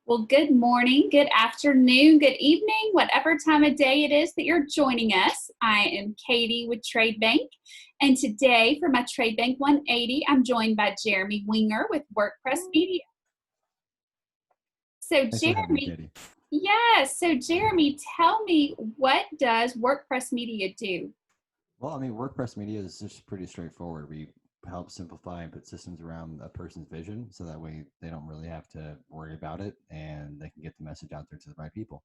Well, good morning, good afternoon, good evening, whatever time of day it is that you're joining us. I am Katie with Tradebank, and today for my Tradebank 180, I'm joined by Jeremy Wenger with WordPress Media. So, Thanks for having me, Jeremy, Katie. yes. So, Jeremy, tell me, what does WordPress Media do? Well, I mean, WordPress Media is just pretty straightforward. We help simplify and put systems around a person's vision so that way they don't really have to worry about it and they can get the message out there to the right people.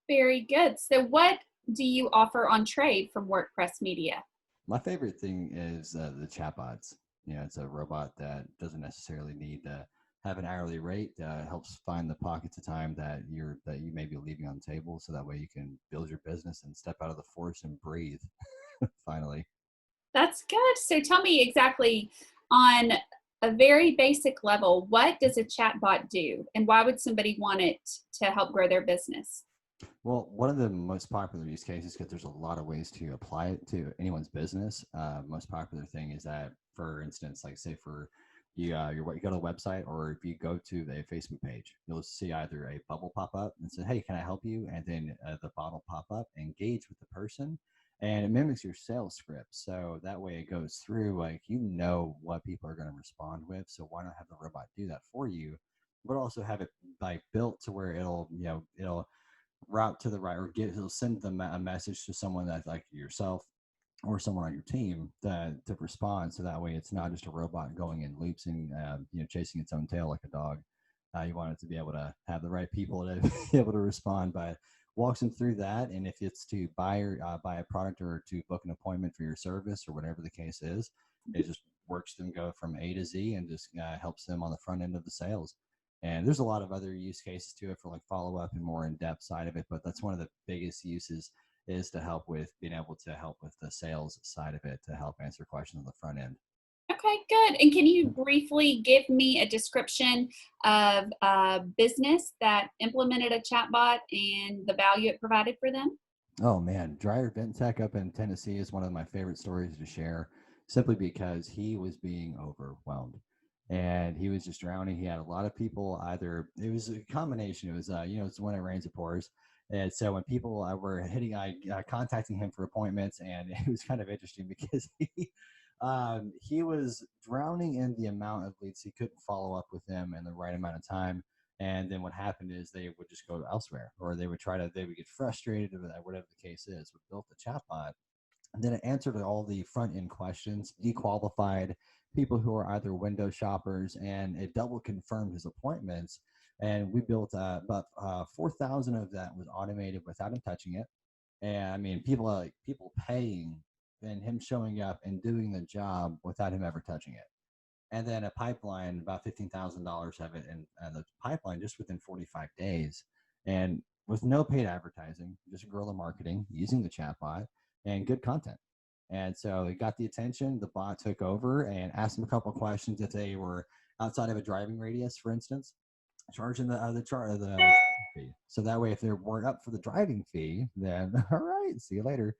Very good. So, what do you offer on trade from WordPress Media? My favorite thing is the chatbots. It's a robot that doesn't necessarily need to have an hourly rate. Helps find the pockets of time that you may be leaving on the table, so that way you can build your business and step out of the force and breathe. Finally. That's good. So tell me exactly, on a very basic level, what does a chatbot do and why would somebody want it to help grow their business? Well, one of the most popular use cases, because there's a lot of ways to apply it to anyone's business. Most popular thing is that, for instance, like say for you, you go to a website, or if you go to a Facebook page, you'll see either a bubble pop up and say, "Hey, can I help you?" And then the bot will pop up, engage with the person, and it mimics your sales script. So that way it goes through, like what people are going to respond with. So why not have the robot do that for you, but also have it like built to where it'll route to the right, or he'll send them a message to someone that's like yourself or someone on your team to respond. So that way it's not just a robot going in loops and chasing its own tail like a dog. You want it to be able to have the right people to be able to respond, by walks them through that. And if it's to buy a product, or to book an appointment for your service, or whatever the case is, it just works them go from A to Z and just helps them on the front end of the sales. And there's a lot of other use cases to it for like follow up and more in depth side of it, but that's one of the biggest uses, is to help with being able to help with the sales side of it, to help answer questions on the front end. Okay, good. And can you briefly give me a description of a business that implemented a chatbot and the value it provided for them? Oh man, Dryer Tech up in Tennessee is one of my favorite stories to share, simply because he was being overwhelmed and he was just drowning. He had a lot of people, either it was a combination. It was it's when it rains it pours. And so when people were contacting him for appointments, and it was kind of interesting because he was drowning in the amount of leads. He couldn't follow up with them in the right amount of time. And then what happened is they would just go elsewhere, or they would get frustrated with that, whatever the case is. We built the chatbot, and then it answered all the front end questions, dequalified people who are either window shoppers, and it double confirmed his appointments. And we built about 4,000 of that was automated without him touching it. And I mean, people paying, and him showing up and doing the job without him ever touching it. And then a pipeline, about $15,000 of it in the pipeline just within 45 days. And with no paid advertising, just guerrilla marketing using the chatbot and good content. And so it got the attention. The bot took over and asked them a couple of questions. If they were outside of a driving radius, for instance, charging the fee. So that way, if they weren't up for the driving fee, then all right, see you later.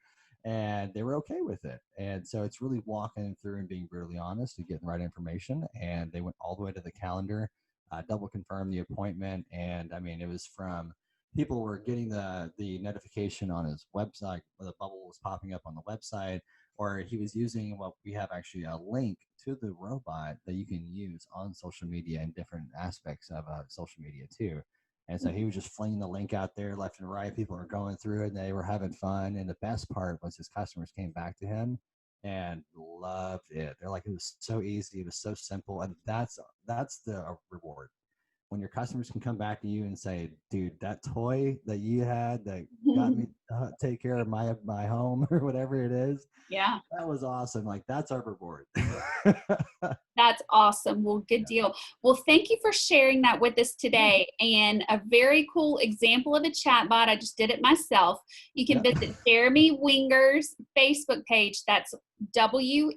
And they were okay with it. And so it's really walking through and being brutally honest and getting the right information. And they went all the way to the calendar, double confirmed the appointment. And I mean, it was from people were getting the notification on his website, the bubble was popping up on the website, or he was using what we have, actually a link to the robot that you can use on social media and different aspects of social media too. And so he was just flinging the link out there left and right. People were going through it and they were having fun. And the best part was his customers came back to him and loved it. They're like, it was so easy, it was so simple, and that's the reward, when your customers can come back to you and say, dude, that toy that you had that got me take care of my home or whatever it is, Yeah. that was awesome. Like, that's our reward. That's awesome. Well, good deal. Well, thank you for sharing that with us today. And a very cool example of a chatbot. I just did it myself. You can Yeah. visit Jeremy Winger's Facebook page. That's Wenger.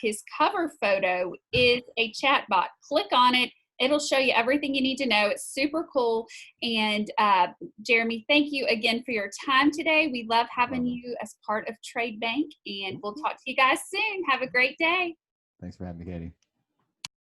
His cover photo is a chatbot. Click on it. It'll show you everything you need to know. It's super cool. And Jeremy, thank you again for your time today. We love having you as part of Trade Bank, and we'll talk to you guys soon. Have a great day. Thanks for having me, Katie.